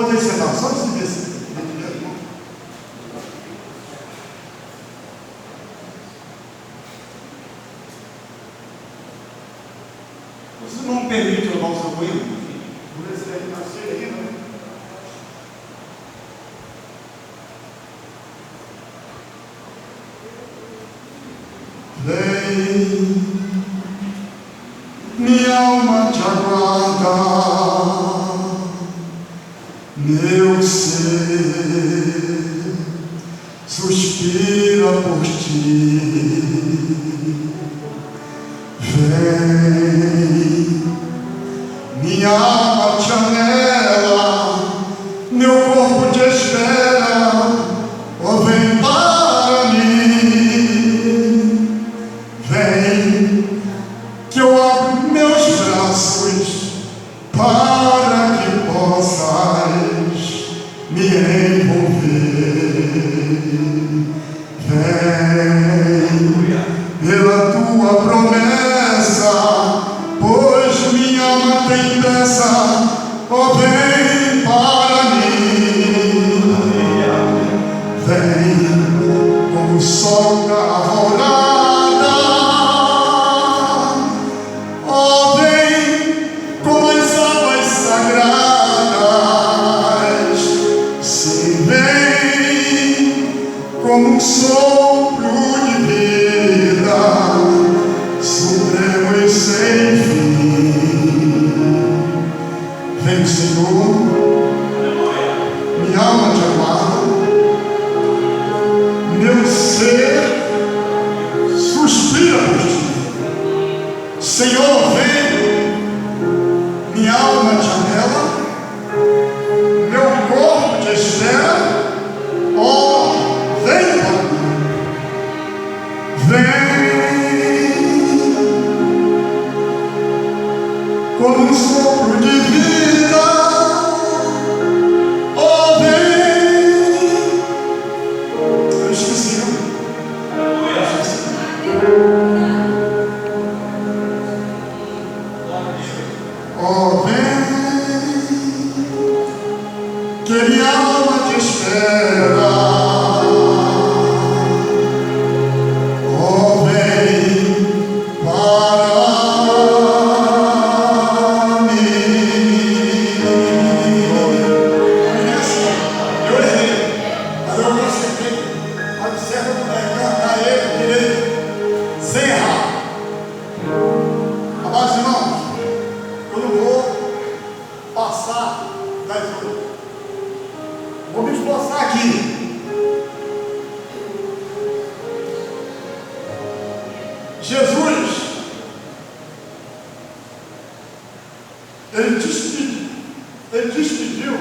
Pode sentar, só se ver. Você não permite levar o seu banheiro? Por esse aí nascer aí, né? Vem, minha alma te aguarda, meu ser suspira por ti. Vem, minha alma te anela, meu corpo te espera, oh vem para mim. Vem, que eu abro meus braços para que possas me envolver. Vem, pela tua promessa, pois minha alma tem pressa, oh vem para mim. Vem, como o sol da alvorada, oh vem, como as águas sagradas. Sim, vem, como um sopro de vida, supremo e sem fim. Vem, Senhor, minha alma te aguarda, meu ser suspira por ti. Senhor, vem, minha alma te anela, meu corpo te espera, oh, vem para mim. Vem, como um sopro de vida, oh vem. Eu esqueci, oh vem, que minha alma te espera. Oh vem para vou me esforçar aqui. Jesus, ele despediu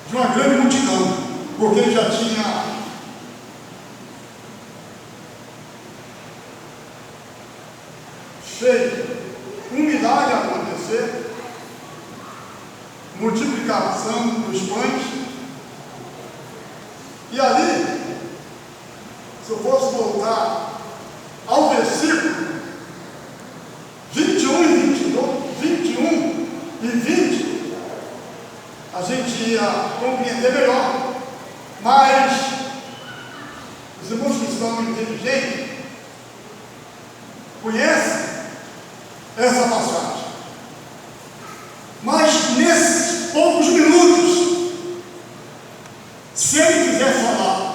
de uma grande multidão, porque ele já tinha feito um milagre acontecer, multiplicação dos pães. E ali, se eu fosse voltar ao versículo 21 e 20, a gente ia compreender melhor. Mas os irmãos que são inteligentes conhecem essa passagem. Mas nesses poucos minutos, se ele quiser falar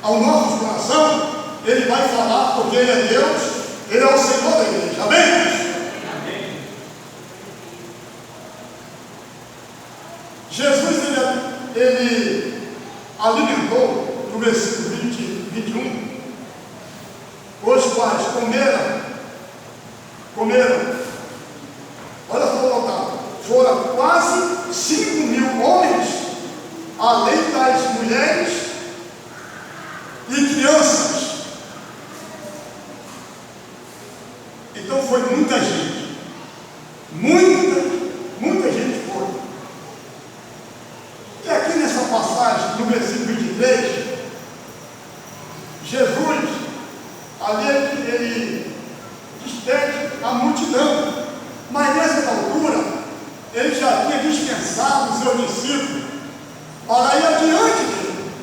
ao nosso coração, ele vai falar, porque ele é Deus, ele é o Senhor da igreja. Amém? Amém. Jesus, ele alimentou, no versículo 21, os quais comeram, olha só o total, foram quase 5.000 homens, além das mulheres e crianças. Então foi muita gente, muita gente foi. E aqui nessa passagem, no versículo 23, Jesus, ali ele despede a multidão, mas nessa dispensar os seus discípulos para ir adiante dele.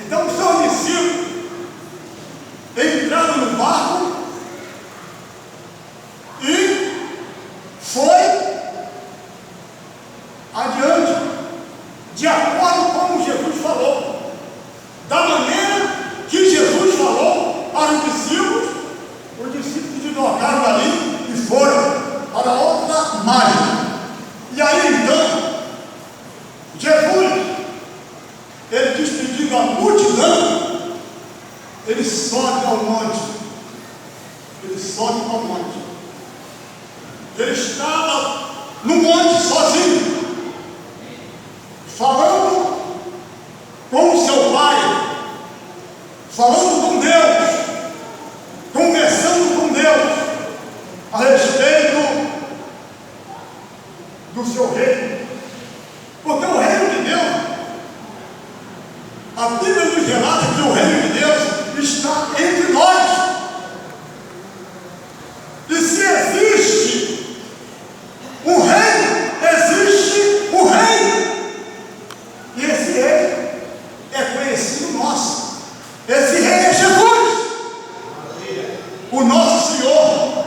Então, os seus discípulos entraram no barco e foi adiante, de acordo com como Jesus falou, da maneira que Jesus falou para os discípulos deslocaram dali e foram para outra margem. E aí então, Jesus, ele despedindo a multidão, ele sobe ao monte. Ele sobe ao monte. Ele estava no monte sozinho, falando com o seu Pai, falando com Deus, conversando com Deus a respeito do seu reino. Porque o reino de Deus, a Bíblia nos relata que o reino de Deus está entre nós. E se existe um reino, existe um rei. E esse rei é conhecido nosso. Esse rei é Jesus, o nosso Senhor.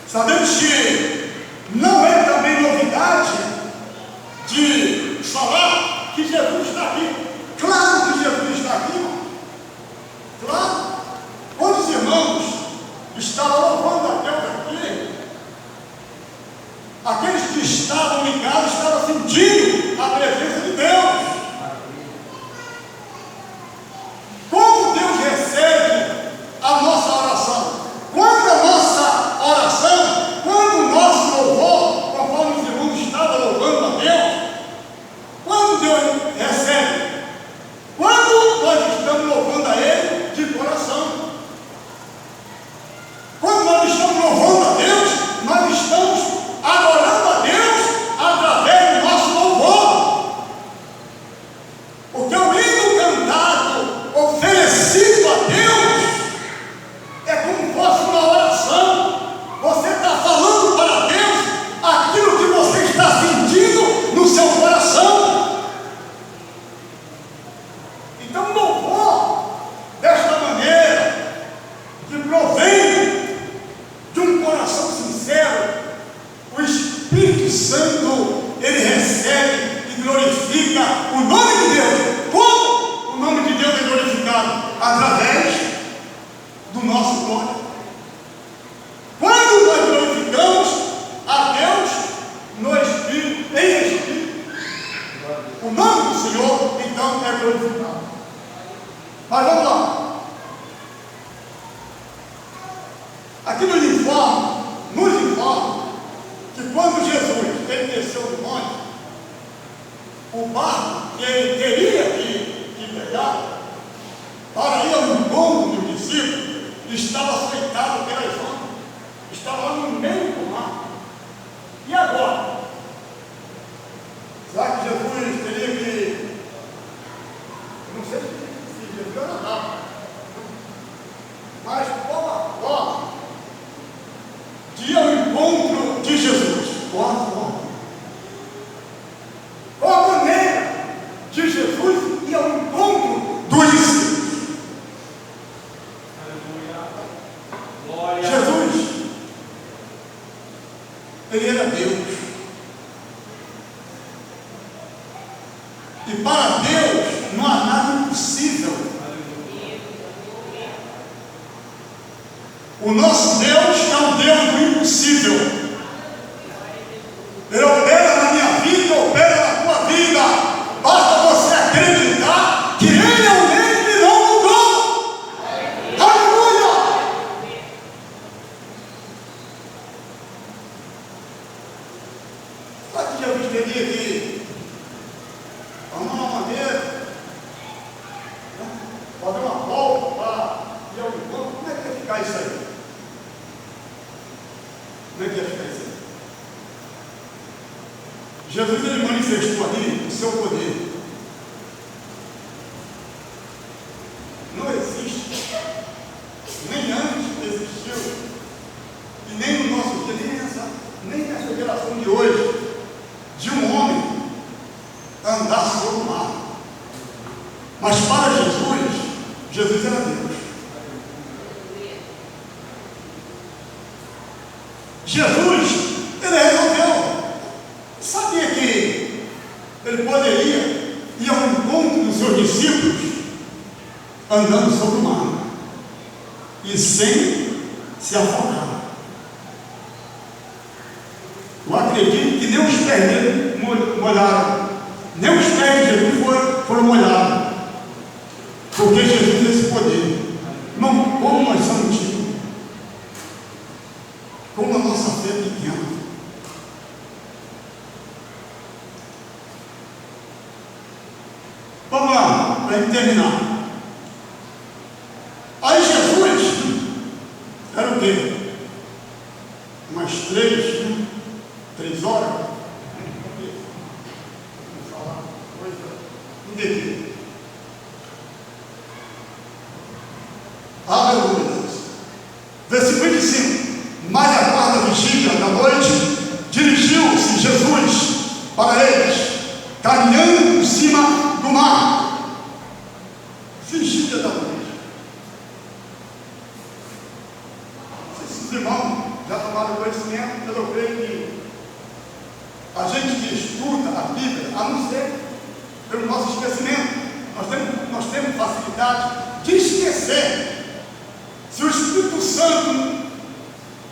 Sabemos que não é também novidade de falar que Jesus está aqui. Claro que Jesus está aqui. Claro. Quando os irmãos estavam louvando a Deus aqui, aqueles que estavam ligados estavam sentindo a presença de Deus. Como Deus recebe a nossa oração? Quando a nossa oração, quando o nosso louvor, conforme os irmãos estavam louvando a Deus, quando Deus recebe? Quando nós estamos louvando a Ele de coração. Quando nós estamos louvando a Deus, nós estamos adorando a Deus através do nosso louvor. Porque o hino cantado, oferecido a Deus, é como fosse uma oração. Você está falando para Deus aquilo que você está sentindo no seu coração. Então, louvor desta maneira, que provém de um coração sincero, o Espírito Santo, ele recebe e glorifica o nome de Deus. Como o nome de Deus é glorificado? Através do nosso glória. Quando nós glorificamos a Deus no Espírito, em Espírito, o nome do Senhor então é glorificado. Mas vamos lá. Aqui nos informa que quando Jesus ele desceu do monte, o barco que ele teria que pegar para ir ao encontro dos discípulos estava aceitado pelas ondas, estava no meio do mar. E agora? Será que Jesus teria que, não sei se Jesus era nada, mas qual a forma de ir ao encontro de Jesus? Qual a forma? Qual a maneira de Jesus ir ao encontro dos discípulos? Jesus, ele era Deus. E para Deus não há nada impossível. O nosso Deus é o Deus do impossível. Ele opera na minha vida, opera na tua vida. Basta você acreditar que Ele é o mesmo e não mudou. Aleluia! Será que Jesus teria que arrumar uma maneira, fazer uma volta para ir ao encontro? Como é que ia ficar isso aí? Como é que ia ficar isso aí? Jesus ele manifestou ali o seu poder. Não existe, nem antes existiu, e nem no nosso dia, nem nessa geração de hoje, Mas para Jesus, Jesus era Deus. Jesus, ele resolveu. Sabia que ele poderia ir ao encontro dos seus discípulos andando sobre o mar e sem se afogar. Eu acredito que nem os pés dele molharam, nem os pés de Jesus foram molhados, porque Jesus tem esse poder. Irmão, como nós somos tímidos, como a nossa fé é pequena. Vamos lá, para terminar. Aí Jesus era o quê? Umas 3 horas. Vamos falar coisa indevida. Aleluia. Versículo 25. Mais a quarta vigília da noite, dirigiu-se Jesus para eles, caminhando por cima do mar. Vigília da noite. Esses irmãos já tomaram conhecimento, mas eu creio que a gente que estuda a Bíblia, a não ser pelo nosso esquecimento, nós temos facilidade de esquecer. Se o Espírito Santo,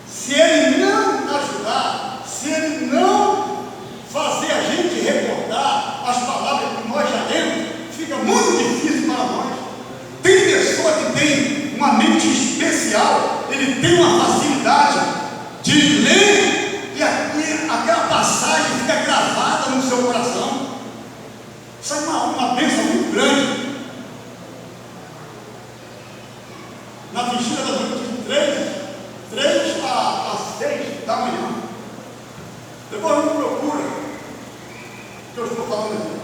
se ele não ajudar, se ele não fazer a gente recordar as palavras que nós já lemos, fica muito difícil para nós. Tem pessoa que tem uma mente especial, ele tem uma facilidade de ler e aquela passagem fica gravada no seu coração. Isso é uma bênção muito grande. Na vigília da noite, de 3 a 6 da manhã. Depois não procura o que eu estou falando aqui.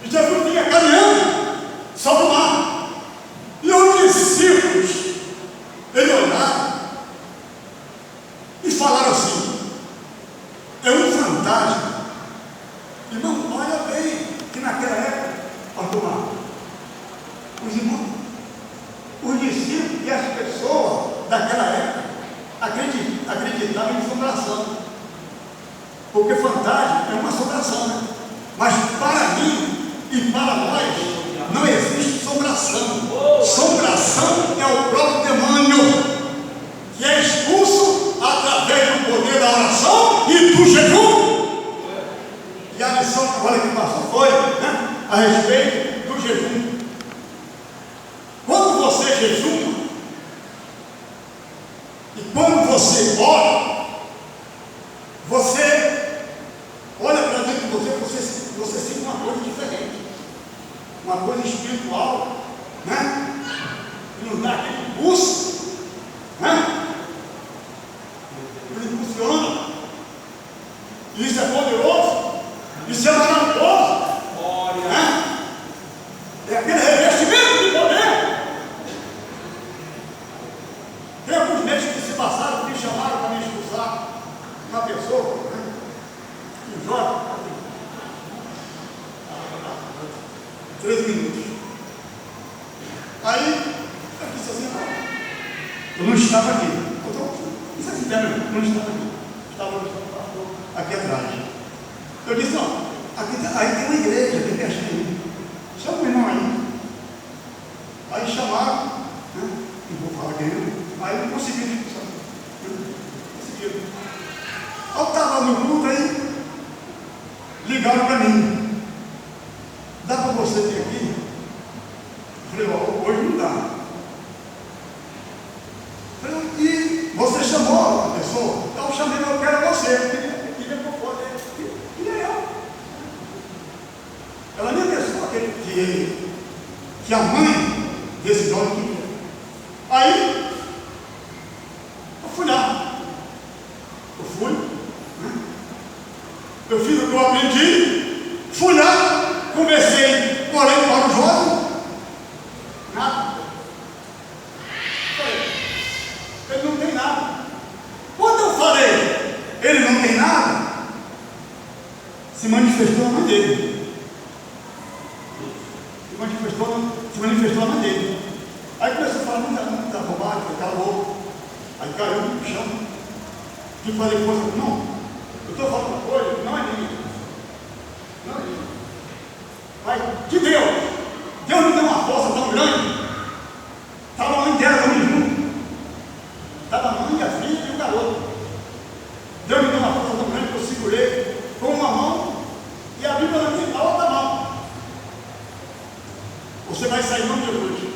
E Jesus vinha caminhando sobre o mar. E os discípulos, eles olharam e falaram assim: é um fantasma. Irmão, olha bem que naquela época, pastor Marcos, os irmãos, os discípulos e as pessoas daquela época acreditavam em assombração, porque fantasma é uma assombração, né? Mas para mim e para nós não existe assombração. Assombração é o próprio demônio, que é expulso através do poder da oração e do jejum. E a lição que agora que passou foi, né, a respeito do jejum. Quando você jejuma e quando você ora, você olha para dentro de você sente uma coisa diferente, uma coisa espiritual, né? Que nos dá aquele impulso, né? Ele funciona. E isso é poderoso, isso é maravilhoso, né? É aquele revestimento de poder. Tem alguns meses que se passaram, me chamaram para me expulsar uma pessoa, né? Um jovem, 13 minutos. Aí, eu disse assim: eu não estava aqui. Isso é sincero, eu não estava aqui. Estava aqui atrás. Eu disse: não, aí tem uma igreja aqui pertinho. Chama o irmão aí. Aí chamaram, né? Não vou falar quem é. Aí eu não consegui expulsar. Conseguiram. Eu estava no culto aí, ligaram para mim: dá para você vir aqui? Eu falei: ó, hoje não dá. Eu falei: e você chamou a pessoa? Eu chamei, eu quero você. Queria que eu fosse. Queria eu. Ela nem pensou que a mãe desse jovem queria. Aí eu fui lá. Eu fiz o que eu aprendi, fui lá, conversei, orei para o jovem, nada. Falei: ele não tem nada. Quando eu falei, ele não tem nada, se manifestou a mãe dele. pai, foi calor. Aí caiu no chão. Tive que fazer coisa. Não, eu estou falando uma coisa, não é minha. Não é minha. Mas de Deus me deu uma força tão grande. Estava a mãe dela também junto. Estava a mãe, a filha e o garoto. Deus me deu uma força tão grande que eu segurei com uma mão e a Bíblia na outra mão. Você vai sair em nome de Jesus.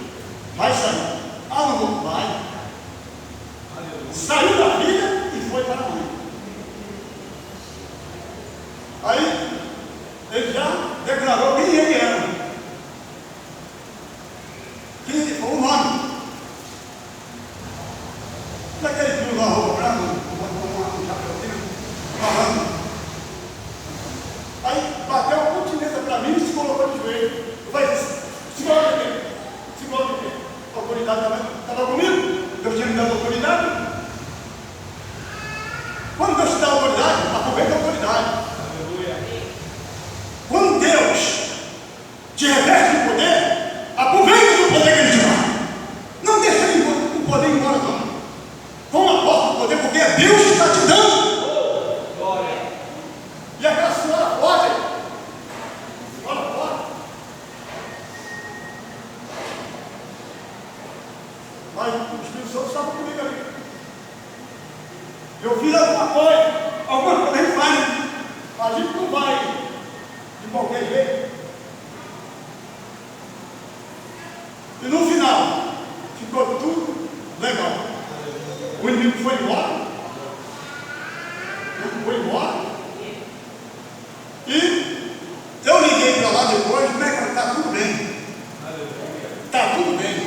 Vai sair. Ah, não vai. Saiu da filha e foi para a mãe. Aí, ele já declarou quem ele era. Quem ele foi, o nome. Daquele que usa uma roupa branca, um chapéuzinho, falando. Aí, bateu a continência para mim e se colocou de joelho. Eu falei, segura aqui. Segura aqui. A autoridade estava comigo. Deus tinha me dado autoridade. Quando Deus te dá autoridade, aproveita a autoridade. Aleluia. Quando Deus te reveste de poder, aproveita o poder que Ele te dá. Não deixa o poder ir embora, não. Toma posse do poder, porque é Deus que está te dando. Glória. E aquela senhora pode. Senhora pode. Mas o Espírito Santo estava comigo ali. Eu fiz alguma coisa a gente faz. A gente não vai de qualquer jeito. E no final, ficou tudo legal. O inimigo foi embora. Ele foi embora. E eu liguei para lá depois, como é que está tudo bem? Está tudo bem.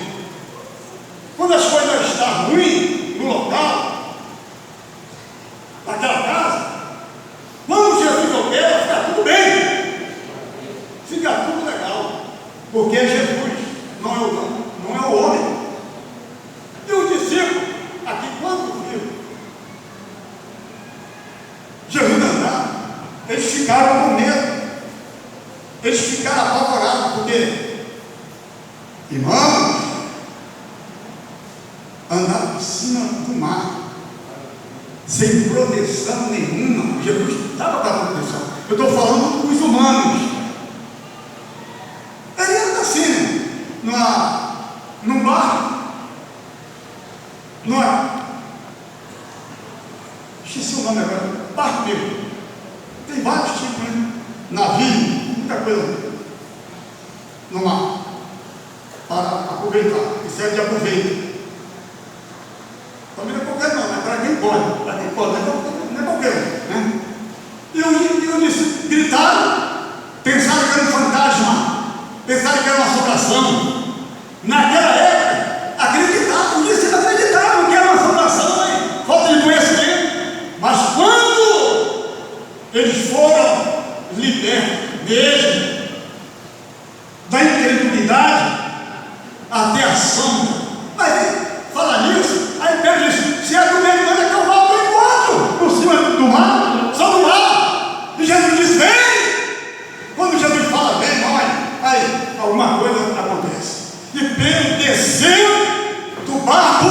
Quando as coisas estão ruins no local, naquela casa, quando Jesus opera, fica tudo bem, fica tudo legal, porque é Jesus, não é o homem. E os discípulos, aqui quando viram Jesus andar, eles ficaram com medo, eles ficaram apavorados, porque, irmãos, andar por cima do mar, sem proteção nenhuma. Jesus estava com a proteção. Eu estou falando dos humanos. Ele anda assim, num barco, esqueci o nome agora, barco mesmo. Tem vários tipos, né? Navio, muita coisa no mar, para aproveitar, isso é de aproveito. Também não é qualquer não, é para quem pode. Para quem pode, não é qualquer um, né? E eu disse, gritaram, pensaram que era um fantasma, pensaram que era uma assombração. Naquela época, acreditavam, eles acreditavam que era uma assombração, falta de conhecimento. Mas quando eles foram libertos mesmo da incredulidade até a sombra, mas fala nisso, aí Pedro disse, se é do meio, onde é que eu vou ao encontro? Por cima do mar, só do mar. E Jesus diz, vem. Quando Jesus fala, vem, olha, aí alguma coisa acontece. E Pedro desceu do barco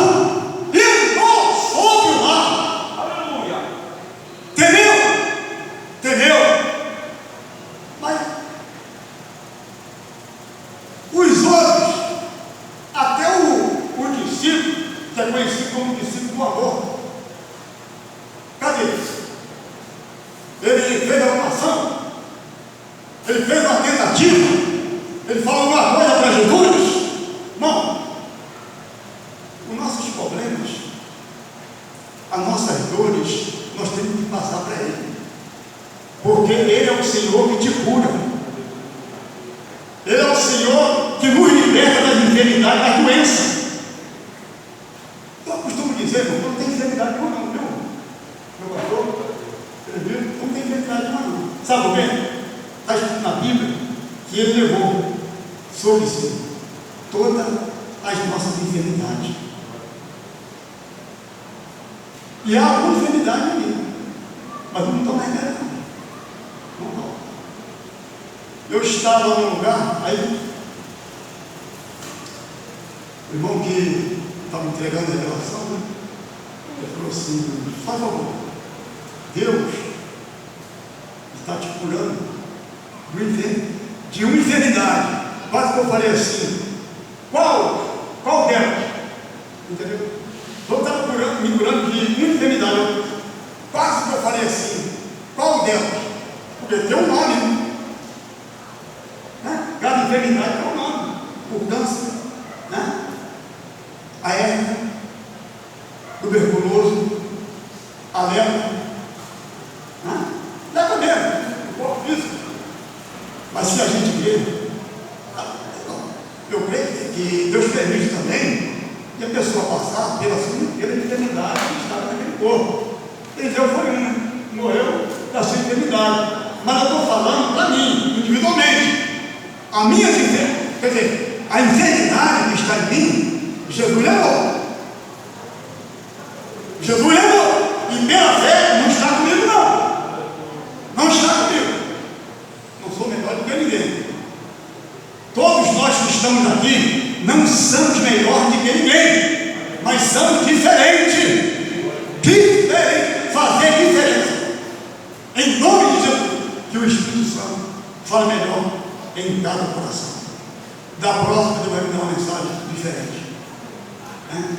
e entrou sobre o mar. Aleluia. Entendeu? Mas os outros, até o discípulo, que é conhecido como discípulo do amor, cadê isso? Ele fez uma ação, ele fez uma tentativa, ele falou alguma coisa para Jesus. Não, os nossos problemas, as nossas dores, nós temos que passar para Ele, porque Ele é o Senhor que te cura, Ele é o Senhor que nos liberta das enfermidades, das doenças. Eu costumo dizer, não tem enfermidade nenhuma não, viu? Meu pastor, ele viu? Não tem enfermidade nenhuma não. Sabe o quê? Está escrito na Bíblia que Ele levou sobre si todas as nossas enfermidades. E há alguma enfermidade ali, mas não estão mais velhos não. Eu estava num lugar, aí o irmão que estava entregando a revelação, né? Ele falou assim: faz favor, Deus está te curando de uma enfermidade. Quase que eu falei assim: qual delas? Entendeu? Deus estava me curando de uma enfermidade. Quase que eu falei assim: qual delas? Porque tem um nome, né? Cada enfermidade tem um nome. O câncer, né? A hérnia, tuberculoso, a lepra, né? Lepra mesmo, o corpo físico. Mas se a gente vê, eu creio que Deus permite também que a pessoa passar pela sua inteira enfermidade que está naquele corpo. Eliseu foi morreu da sua enfermidade. Mas eu estou falando para mim, individualmente. A minha enfermidade, quer dizer, a enfermidade que está em mim, Jesus levou. Jesus levou. E pela fé não está comigo, não. Não está comigo. Não sou melhor do que ninguém. Todos nós que estamos aqui não somos melhor do que ninguém, mas somos diferentes. Fazer diferença. Em nome de Jesus, que o Espírito Santo fale melhor em cada coração. Da próxima, Deus vai me dar uma mensagem diferente.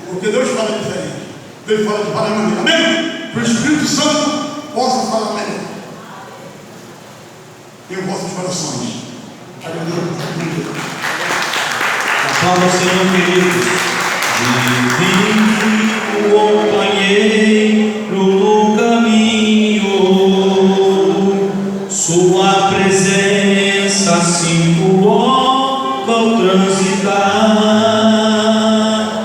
Porque Deus fala diferente. Deus fala de várias maneiras. Amém? Que o Espírito Santo possa falar melhor em vossos corações. Aplauda o Senhor, queridos. Divino companheiro no caminho, sua presença sinto logo ao transitar.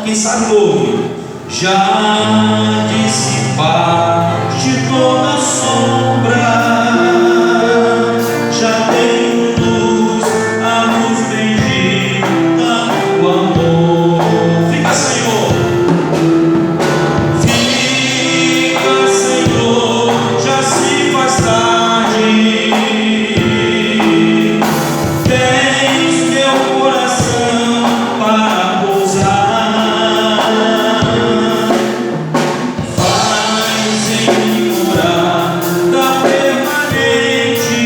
Quem sabe ouve, já dissipaste toda sombra, já tem luz a nos bendita no amor. Fica, Senhor, já se faz tarde. Tens meu coração para pousar. Faz em mim morada permanente.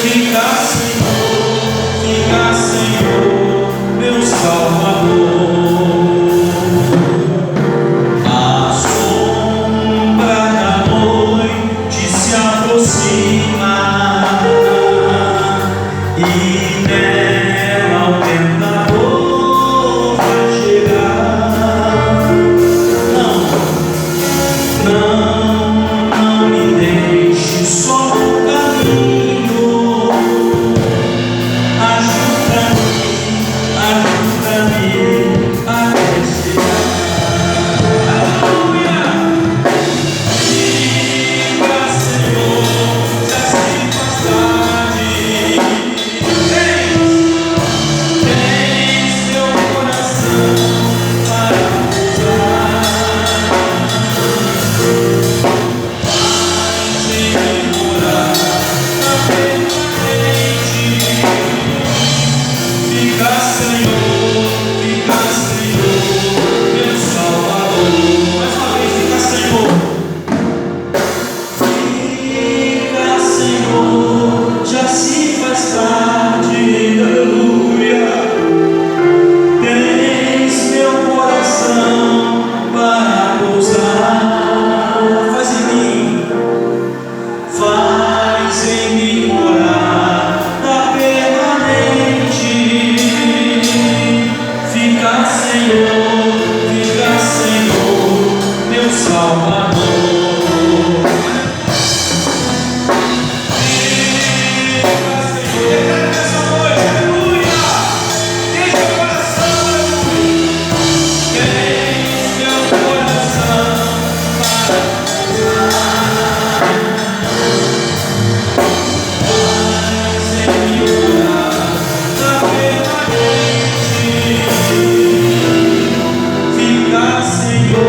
Fica, Senhor, meu Salvador. A sombra da noite se aproxima e nela o tentador vai chegar. Não me deixe só no caminho. Ajuda-me até chegar. Aleluia! Fica, Senhor, já se faz tarde. Tens meu coração para pousar. Faz em mim morada permanente. Fica, Senhor, meu Salvador. Mais uma vez, fica, Senhor. Fica, Senhor, já se faz tarde. Aleluia. Tens meu coração para pousar. Faz em mim morada permanente. Fica, Senhor, meu Salvador. Fica, Senhor, declara nessa noite, aleluia. Deixa o coração, aleluia. Tens meu coração para pousar. Faz em mim morada permanente. Fica, Senhor,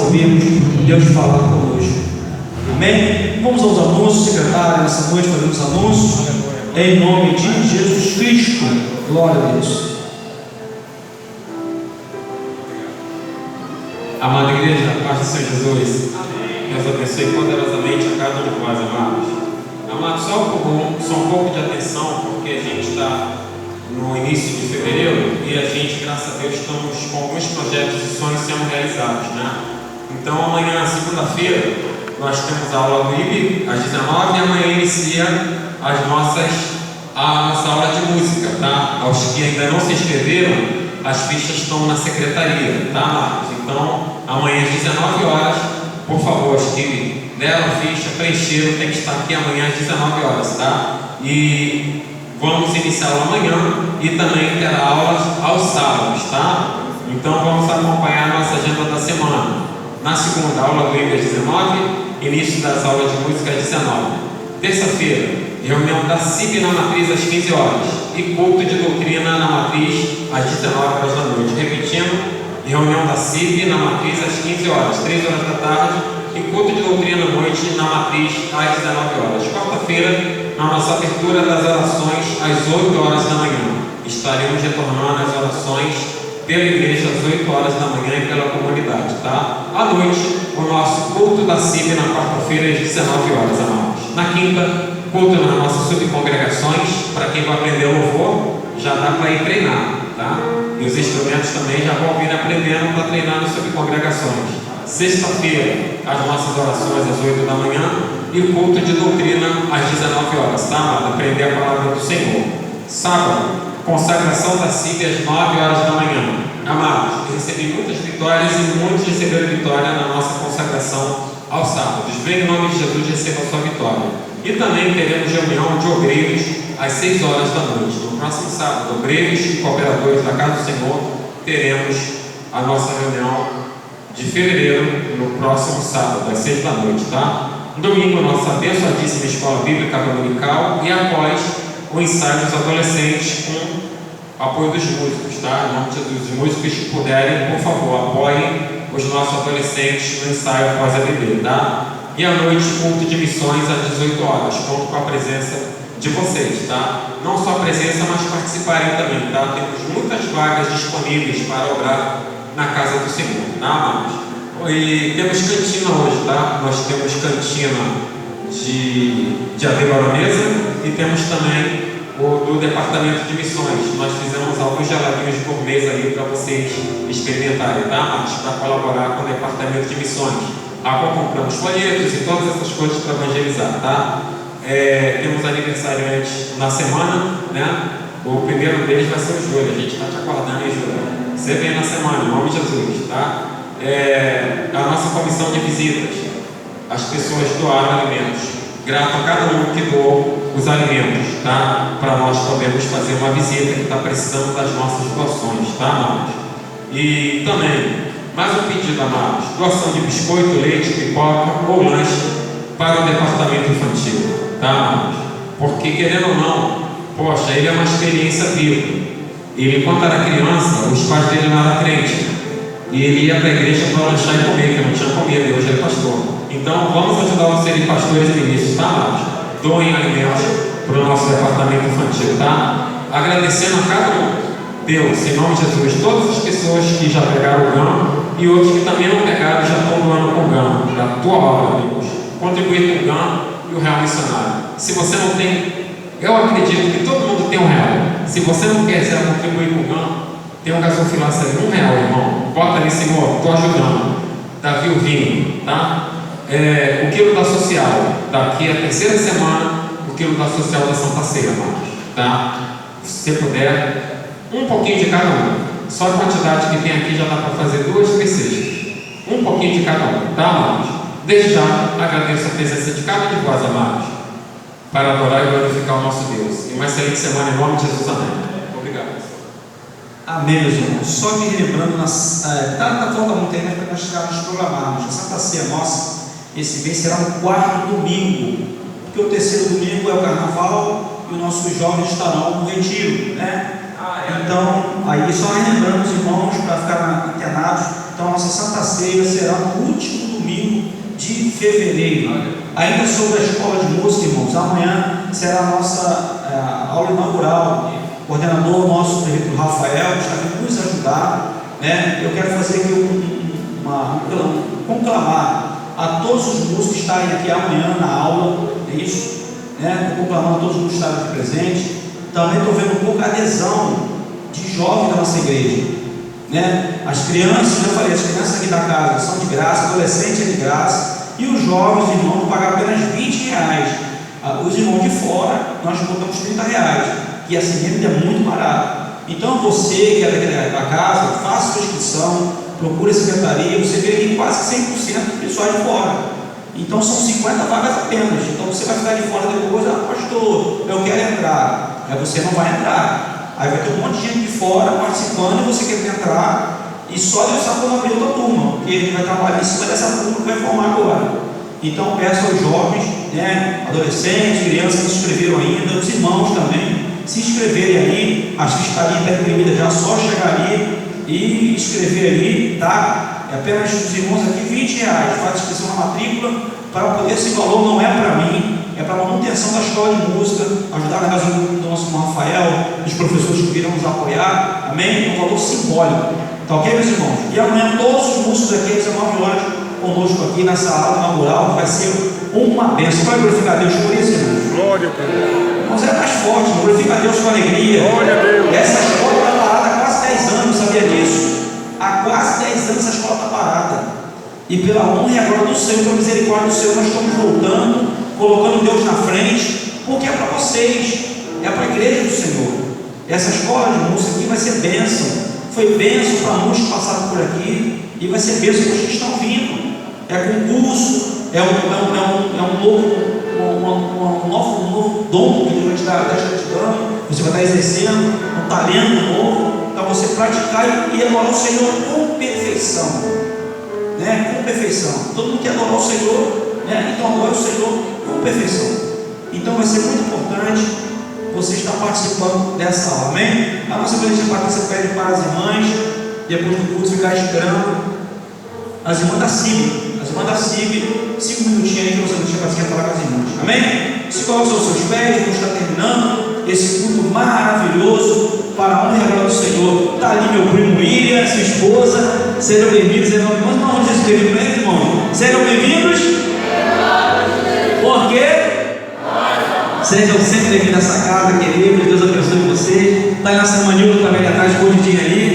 ouvirmos Deus falar conosco. Amém? Vamos aos anúncios, secretário, nessa noite fazemos anúncios, em nome de Jesus Cristo. Glória a Deus. Amada igreja, paz do Senhor Jesus. Deus abençoe poderosamente a cada um de vós, amados. Amados, só um pouco de atenção, porque a gente está no início de fevereiro e a gente, graças a Deus, estamos com alguns projetos e sonhos sendo realizados, né? Então, amanhã, segunda-feira, nós temos a aula do IB às 19 e amanhã inicia a nossa aula de música, tá? Aos que ainda não se inscreveram, as fichas estão na secretaria, tá, Marcos? Então, amanhã às 19 horas, por favor, os que deram a ficha, preencheram, tem que estar aqui amanhã às 19 horas, tá? E vamos iniciar aula amanhã e também terá aulas aos sábados, tá? Então, vamos acompanhar a nossa agenda da semana. Na segunda, aula do IB às 19, início das aulas de música às 19. Terça-feira, reunião da CIB na Matriz às 15 horas e culto de doutrina na Matriz às 19 horas da noite. Repetindo, reunião da CIB na Matriz às 15 horas, 3 horas da tarde, e culto de doutrina à noite na Matriz às 19 horas. Quarta-feira, na nossa abertura das orações às 8 horas da manhã. Estaremos retornando as orações pela igreja às 8 horas da manhã e pela comunidade, tá? À noite, o nosso culto da CIB na quarta-feira às 19 horas, amados. Na quinta, culto nas nossas subcongregações. Para quem vai aprender louvor, já dá para ir treinar, tá? E os instrumentos também já vão vir aprendendo para treinar nas subcongregações. Sexta-feira, as nossas orações às 8 da manhã e o culto de doutrina às 19 horas, tá, amado? Aprender a palavra do Senhor. Sábado, consagração da CIB às 9 horas da manhã. Amados, eu recebi muitas vitórias e muitos receberam vitória na nossa consagração aos sábados. Venha em nome de Jesus, receba a sua vitória. E também teremos reunião de obreiros às 6 horas da noite. No próximo sábado, obreiros e cooperadores da Casa do Senhor, teremos a nossa reunião de fevereiro, no próximo sábado, às 6 da noite, tá? No domingo, nossa abençoadíssima escola bíblica dominical e após o ensaio dos adolescentes com apoio dos músicos, tá? Em nome de Jesus, os músicos que puderem, por favor, apoiem os nossos adolescentes no ensaio após a bebê, tá? E à noite, culto de missões às 18 horas, conto com a presença de vocês, tá? Não só a presença, mas participarem também, tá? Temos muitas vagas disponíveis para obrar na casa do Senhor, tá, amados? E temos cantina hoje, tá? Nós temos cantina de Ave Baronesa e temos também o do departamento de missões. Nós fizemos alguns geladinhos por mês aí para vocês experimentarem, tá, amados? Para colaborar com o departamento de missões. Agora compramos folhetos e todas essas coisas para evangelizar, tá? Temos aniversariantes na semana, né? O primeiro deles vai ser o Júlio. A gente está te aguardando aí, Júlio. Você vem na semana, em nome de Jesus, tá? A nossa comissão de visitas, as pessoas doaram alimentos. Grato a cada um que doou os alimentos, tá? Para nós podermos fazer uma visita que está precisando das nossas doações, tá, amados? E também, mais um pedido, amados: doação de biscoito, leite, pipoca ou lanche para o departamento infantil, tá, amados? Porque, querendo ou não, poxa, ele é uma experiência viva. Ele, quando era criança, os pais dele não eram crentes. E ele ia para a igreja para lanchar e comer, que não tinha comida, e hoje ele é pastor. Então, vamos ajudar a serem pastores e ministros, tá, amados? Doem alimentos para o nosso departamento infantil, tá? Agradecendo a cada um, Deus, em nome de Jesus, todas as pessoas que já pegaram o GAM e outros que também não pegaram e já estão doando com o GAM, da tua obra, Deus. Contribuir com o GAM e o Real Missionário. Se você não tem, eu acredito que todo mundo tem R$1. Se você não quiser contribuir com o GAM, tem um gasofilaço ali, R$1, irmão. Bota ali, Senhor, estou ajudando. Davi o vinho, tá? O quilo da social, daqui a terceira semana, o quilo da social da Santa Ceia, amados, tá? Se você puder, um pouquinho de cada um. Só a quantidade que tem aqui já dá para fazer 2 PCs. Um pouquinho de cada um, tá, amados? Desde já, agradeço a presença de cada um de vós, amados, para adorar e glorificar o nosso Deus. E uma excelente semana em nome de Jesus, amém. Obrigado. Amém, meus irmãos. Só me relembrando, tá falta muito ainda para nós chegarmos programarmos. A Santa Ceia nossa, esse mês será no 4º domingo, porque o 3º domingo é o carnaval e os nossos jovens estarão no retiro, né? Então, aí só relembrando os irmãos para ficar antenados. Então, a nossa Santa Ceia Ceia será no último domingo de fevereiro. Ainda sobre a escola de música, irmãos, amanhã será a nossa aula inaugural. O coordenador nosso, o prefeito Rafael, está vindo nos ajudar, né? Eu quero fazer aqui conclamar a todos os músicos estarem aqui amanhã na aula, é isso, né? Estou conclamando a todos os músicos estarem aqui presentes. Também estou vendo um pouco a adesão de jovens da nossa igreja, né? As crianças, eu falei, as crianças aqui da casa são de graça, adolescentes é de graça, e os jovens irmãos vão pagar apenas R$20. Os irmãos de fora, nós botamos R$30, e assim ainda é muito barato. Então você que é da casa, faça sua inscrição, procure a secretaria, você vê que quase 100% do pessoal é de fora. Então são 50 vagas apenas. Então você vai ficar de fora depois, pastor, eu quero entrar. Aí você não vai entrar. Aí vai ter um monte de gente de fora participando e você quer entrar, e só Deus sabe como abrir outra turma, porque ele vai trabalhar em cima dessa turma que vai formar agora. Então peço aos jovens, né, adolescentes, crianças que se inscreveram ainda, os irmãos também, se inscreverem aí. A ficharia está imprimida já, só chegar ali e escrever ali, tá? É apenas os irmãos aqui R$20, faz a inscrição na matrícula, para poder, esse valor não é para mim, é para a manutenção da escola de música, ajudar na casa do nosso irmão Rafael, dos professores que virão nos apoiar, amém? É um valor simbólico, tá ok, meus irmãos? E amanhã todos os músicos aqui às 19 horas conosco aqui nessa aula inaugural, vai ser uma bênção. Vai glorificar a Deus por isso, irmãos? Glória a Deus. Irmãos, é mais forte, glorifica a Deus com alegria. Glória a Deus. Essa escola está parada há quase 10 anos, sabia disso? Há quase 10 anos essa escola está parada. E pela honra e a glória do Senhor, pela misericórdia do Senhor, nós estamos voltando, colocando Deus na frente, porque é para vocês, é para a igreja do Senhor. Essa escola de música aqui vai ser bênção. Foi bênção para muitos que passaram por aqui, e vai ser bênção para os que estão vindo. É concurso, é um novo dom que Deus está te dando. Você vai estar exercendo um talento novo para você praticar e adorar o Senhor com perfeição, né? Com perfeição. Todo mundo quer adorar o Senhor, né? Então adore o Senhor com perfeição. Então vai ser muito importante você estar participando dessa aula, amém? A nossa igreja de Patrícia pede para as irmãs, depois do culto, ficar esperando as irmãs da CIB. As irmãs da CIB, 5 minutinhos aí que você não tinha para falar com as irmãs, amém? Se coloque aos seus pés, Deus está terminando esse culto maravilhoso para a honra e a glória do Senhor. Está ali meu primo William, sua esposa, sejam bem-vindos em nome de Deus. Não, vamos dizer bem-vindos para eles, irmão. Sejam bem-vindos. Por quê? Sejam sempre bem-vindos a essa casa, queridos. Deus abençoe você. Está aí na Samanilda também ali atrás, escondidinho ali.